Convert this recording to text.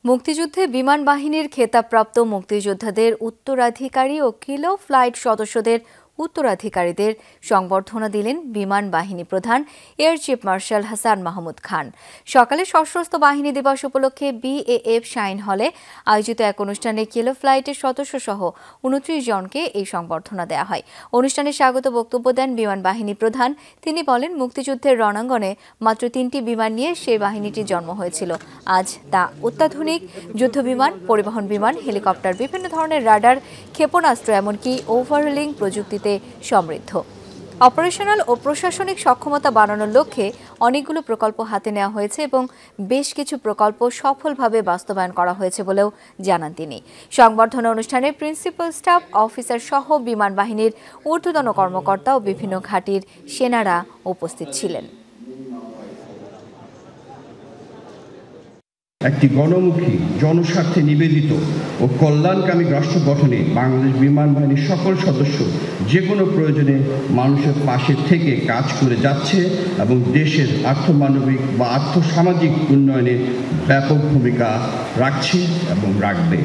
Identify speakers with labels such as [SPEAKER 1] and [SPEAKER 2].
[SPEAKER 1] মুক্তিযুদ্ধে বিমান বাহিনীর খেতাবপ্রাপ্ত মুক্তিযোদ্ধাদের উত্তরাধিকারী ও কিলো ফ্লাইট সদস্যদের উত্তরাধিকারীদের সংবর্ধনা দিলেন বিমান বাহিনী প্রধান air chief marshal Hasan Mahmud Khan. সকালে সশস্ত্র বাহিনী দিবস উপলক্ষে বিএএফ শাইন হলে আয়োজিত এক অনুষ্ঠানে কিলো ফ্লাইটের সদস্য সহ 29 জনকে এই সংবর্ধনা দেওয়া হয়। অনুষ্ঠানে স্বাগত বক্তব্য দেন বিমান বাহিনী প্রধান। তিনি বলেন, মুক্তিযুদ্ধের রণাঙ্গনে মাত্র 3টি বিমান নিয়ে সেই বাহিনীটির জন্ম হয়েছিল। আজ তা অত্যাধুনিক যুদ্ধ বিমান, পরিবহন বিমান, হেলিকপ্টার, বিভিন্ন ধরনের রাডার, ক্ষেপণাস্ত্র, এমনকি ওভারহোলিং প্রযুক্তিতে সমৃদ্ধ। অপারেশনাল ও প্রশাসনিক সক্ষমতা বাড়ানোর লক্ষ্যে অনেকগুলো প্রকল্প হাতে নেওয়া হয়েছে এবং বেশ কিছু প্রকল্প সফলভাবে বাস্তবায়ন করা হয়েছে বলেও জানান তিনি। সংবর্ধনা অনুষ্ঠানে প্রিন্সিপাল স্টাফ অফিসার সহ বিমান বাহিনীর ঊর্ধ্বতন কর্মকর্তা ও বিভিন্ন ঘাঁটির সেনারা উপস্থিত ছিলেন।
[SPEAKER 2] একটি গণমুখী, জনস্বার্থে নিবেদিত ও কল্যাণকামী রাষ্ট্র গঠনে বাংলাদেশ বিমান বাহিনীর সকল সদস্য যে কোনো প্রয়োজনে মানুষের পাশে থেকে কাজ করে যাচ্ছে এবং দেশের আর্থমানবিক বা আর্থসামাজিক উন্নয়নে ব্যাপক ভূমিকা রাখছে এবং রাখবে।